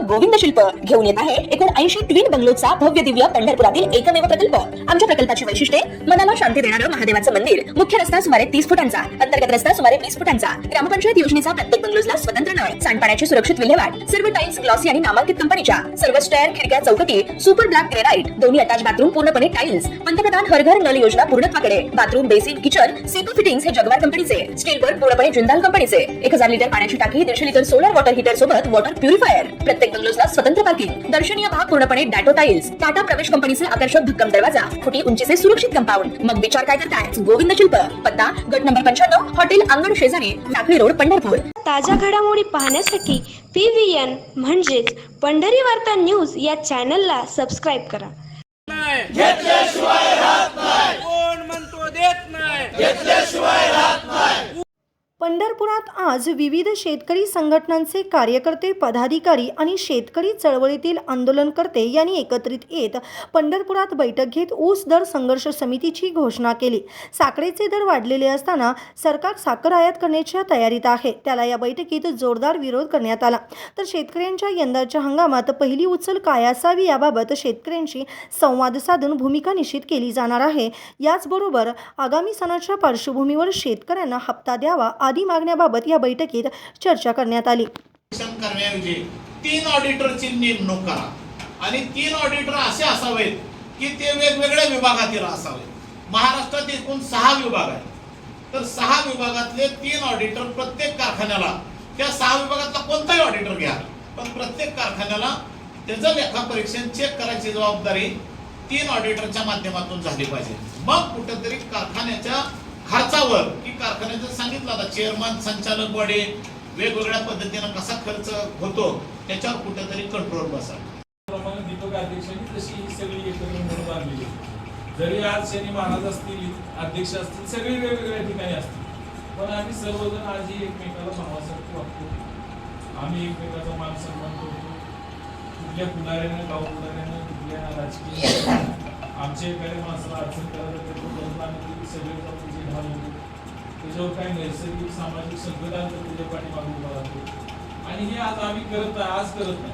गोविंद शिल्प घेऊन येत आहे एकूण 80 ट्विन बंगलोचा भव्य दिव्य पंढरपुरातील एकमेव प्रकल्प। आमच्या प्रकल्पाची वैशिष्ट्ये मनाला शांती देणारं महादेवाचं मंदिर, मुख्य रस्ता सुमारे 30 फुटांचा, अंतर्गत रस्ता सुमारे 20 फुटांचा, ग्रामपंचायत योजनेचा प्रत्येक बंगलोजला स्वतंत्र नळ, सांडपाण्याची सुरक्षित विल्हेवाट, सर्व टाइल्स ग्लॉसी आणि नामांकित कंपनीच्या, सर्व स्टेअर, खिडक्या, चौकटी सुपर ब्लॅक ग्रेनाइट, दोन्ही अटॅच बाथरूम पूर्णपणे टाइल्स, पंतप्रधान हर घर नल योजना पूर्णत्वाकडे, bathroom, basin, kitchen, CP fittings हे जगवार कंपनीचे, स्टील वर्क पूर्णपणे जिंदाल कंपनीचे, 1000 लिटर पाण्याची टाकी, 150 लिटर सोलर वॉटर हीटर सोबत वॉटर प्युरिफायर, प्रत्येक बंगलोजला स्वतंत्र पार्किंग, दर्शनीय भाग पूर्णपणे डॅटो टाइल्स, टाटा प्रवेश कंपनीचे आकर्षक भक्कम दरवाजा, फुटी उंचीचे सुरक्षित कंपाऊंड। मग विचार काय करताय? गोविंद शिल्प, पत्ता गट नंबर 95, हॉटेल अंगण शेजारी, टाकळी रोड, पंढरपूर। ताज्या घडामोडी पाहण्यासाठी PVN म्हणजेच पंढरी वार्ता न्यूज या चॅनलला सबस्क्राइब करा। घेतल्याशिवाय राहत नाही, कोण म्हणतो देत नाही, घेतल्याशिवाय राहत नाही। पंढरपुरात आज विविध शेतकरी संघटनांचे कार्यकर्ते, पदाधिकारी आणि शेतकरी चळवळीतील आंदोलनकर्ते यांनी एकत्रित येत पंढरपुरात बैठक घेत ऊस दर संघर्ष समितीची घोषणा केली। साखरेचे दर वाढलेले असताना सरकार साखर आयात करण्याच्या तयारीत आहे, त्याला या बैठकीत जोरदार विरोध करण्यात आला। तर शेतकऱ्यांच्या यंदाच्या हंगामात पहिली उचल काय असावी याबाबत शेतकऱ्यांशी संवाद साधून भूमिका निश्चित केली जाणार आहे। याचबरोबर आगामी सणाच्या पार्श्वभूमीवर शेतकऱ्यांना हप्ता द्यावा आदी मागण्याबाबत या बैठकीत चर्चा करण्यात आली। करण्याऐवजी 3 ऑडिटरची नेमणूक करा आणि 3 ऑडिटर असे असावेत की ते वेगवेगळ्या विभागातील असावेत। महाराष्ट्रात एकूण 6 विभाग आहेत, तर 6 विभागातले 3 ऑडिटर प्रत्येक कारखान्याला, त्या 6 विभागातला कोणताही ऑडिटर घ्या, पण प्रत्येक कारखान्याला त्याचं लेखापरीक्षण चेक करायची जबाबदारी 3 ऑडिटरच्या माध्यमातून झाली पाहिजे। मग कुठेतरी कारखान्याच्या खर्चावर की कारखान्याचं सांगितलं आता चेअरमन, संचालक बॉडी वेगवेगळ्या पद्धतीने कसा खर्च होतो त्याच्यावर कुठेतरी कंट्रोल बसा। दीपक अध्यक्षांनी तशी ही सगळी एकत्र म्हणून बांधलेली, जरी आज शनी महाराज असतील, अध्यक्ष असतील, सगळे वेगवेगळ्या ठिकाणी असतील, पण आम्ही सर्वजण आजही एकमेकाला भावासारखं वागतो, आम्ही एकमेकाचा मान सन्मान करतो। कुठल्या पुढाऱ्यानं, गाव पुढाऱ्यानं, कुठल्या राजकीय आमच्या एखाद्या माणसाला अडचण करायला करतो, आम्ही सगळे त्याच्यावर काय नैसर्गिक सामाजिक संकट आलं तर त्याच्या पाठीमागे उभा राहतो आणि हे आज आम्ही आज करत नाही।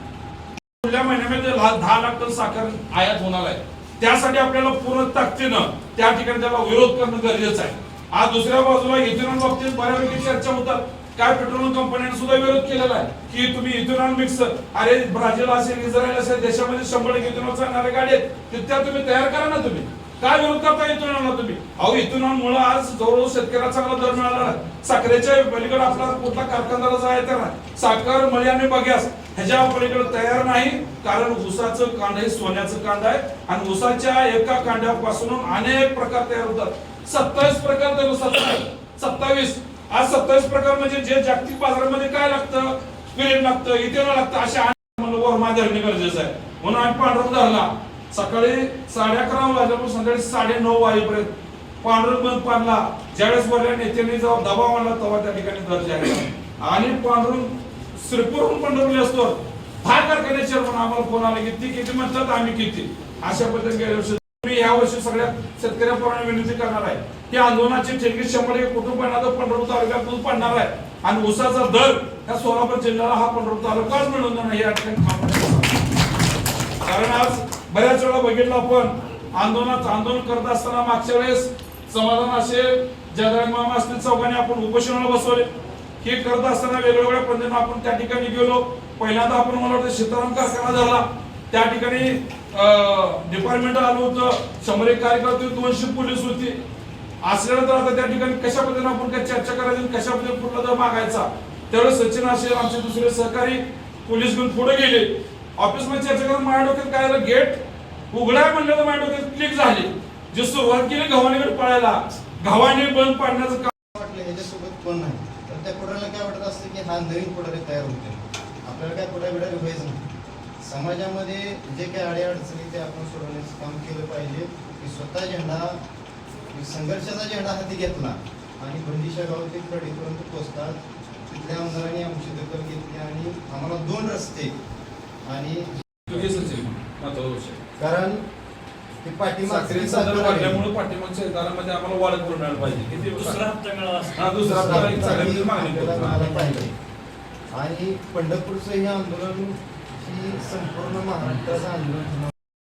पुढल्या महिन्यामध्ये 10 लाख टन साखर आयात होणार आहे, त्यासाठी आपल्याला पूर्ण ताकदीनं त्या ठिकाणी त्याला विरोध करणं गरजेचं आहे। आज दुसऱ्या बाजूला इथेनॉल बाबतीत बऱ्यापैकी चर्चा होतात, काय पेट्रोलियम कंपन्यांनी सुद्धा विरोध केलेला आहे की तुम्ही इथेनॉल मिक्स, अरे ब्राझील असेल, इस्रायल असेल देशामध्ये 100% इथेनॉल चालणाऱ्या गाड्या आहेत, त्या तुम्ही तयार करा ना। तुम्ही काय विरोध करता इथेनॉलला? तुम्ही अहो इथेनॉलमुळे आज जवळजवळ शेतकऱ्याला चांगला दर मिळाला, साखरेच्या पलीकडे आपला कुठला कारखानदार आहे तर साखर मळी आणि बग्यास ह्याच्या पलीकडे तयार नाही, कारण ऊसाचं कांड हे सोन्याचं कांड आहे आणि ऊसाच्या एका कांड्यापासून अनेक प्रकार तयार होतात। 27 प्रकार तयार होतात, 27 आज 27 प्रकार म्हणजे जे जागतिक बाजारामध्ये काय लागतं, स्पिरिट लागतं, इथेनॉल लागतं, अशा वरमा धरणे गरजेचं आहे। म्हणून आम्ही पांढरं धरला सकाळी 11:30 वाजल्यापासून संध्याकाळी 9:30 वाजेपर्यंत पांढरं बंद पाडला। ज्यावेळेस वरल्या नेत्यांनी जेव्हा दबाव आणला तेव्हा त्या ठिकाणी दर जाहीर झाला आणि पांढरून श्रीपूरहून पंढरपूर असतो 10 कारखाने चेअरमन आम्हाला फोन आला की ती किती म्हणतात आम्ही किती, अशा पद्धतीने गेल्या वर्षी मी या वर्षी सगळ्या शेतकऱ्यांप्रमाणे विनंती करणार आहे की आंदोलनाची ठेकी 100% कुटुंबांना पंढरपूर तालुक्यात दूध पडणार आहे आणि ऊसाचा दर या सोलापूर जिल्ह्याला हा पंढरपूर तालुकाच मिळून देणार या ठिकाणी। कारण आज बऱ्याच वेळा बघितलं आपण आंदोलन करत असताना मागच्या वेळेस समाधान असे जयराज मामा असतील चौघांनी आपण उपोषणाला बसवले, हे करत असताना वेगवेगळ्या पद्धतीने आपण त्या ठिकाणी गेलो। पहिल्यांदा आपण मला वाटतं सीताराम कारखाना झाला, त्या ठिकाणी डिपार्टमेंट आलं होतं, 100 कार्यकर्ते, 200 पोलीस होती। असल्यानंतर आता त्या ठिकाणी कशा पद्धतीने आपण काय चर्चा करायची, कशा पद्धतीने कुठला दर मागायचा, त्यावेळेस सचिन असेल आमचे दुसरे सहकारी पोलीस घेऊन पुढे गेले। ऑफिस मध्ये चर्चा करून माझ्या डोक्यात काय झालं, गेट उघडाय म्हणलं तर माझ्या डोक्यात क्लिक झाली, जी सुरुवात केली गव्हाणीकडे पळायला, गव्हाणी बंद पाडण्याचं काम वाटलं ह्याच्यासोबत कोण नाही, तर त्या पुढाऱ्याला काय वाटत असतं की हा नवीन पुढारी तयार होते, आपल्याला काय पुढारी व्हायचं नाही। समाजामध्ये जे काही अडीअडचणी ते आपण सोडवण्याचं काम केलं पाहिजे की स्वतः झेंडा संघर्षाचा झेंडा हाती घेतला आणि बंदिशा गावातील कडीपर्यंत पोहोचतात। तिथल्या आमदारांनी आमची दखल घेतली आणि आम्हाला 2 रस्ते आणि कारण ते वाढल्यामुळे पाठीमागच्या दारामध्ये आम्हाला वाढ करून मिळायला पाहिजे, दुसरा हप्ता मिळाला पाहिजे। आणि पंढरपूरचं हे आंदोलन की संपूर्ण महाराष्ट्राचं आंदोलन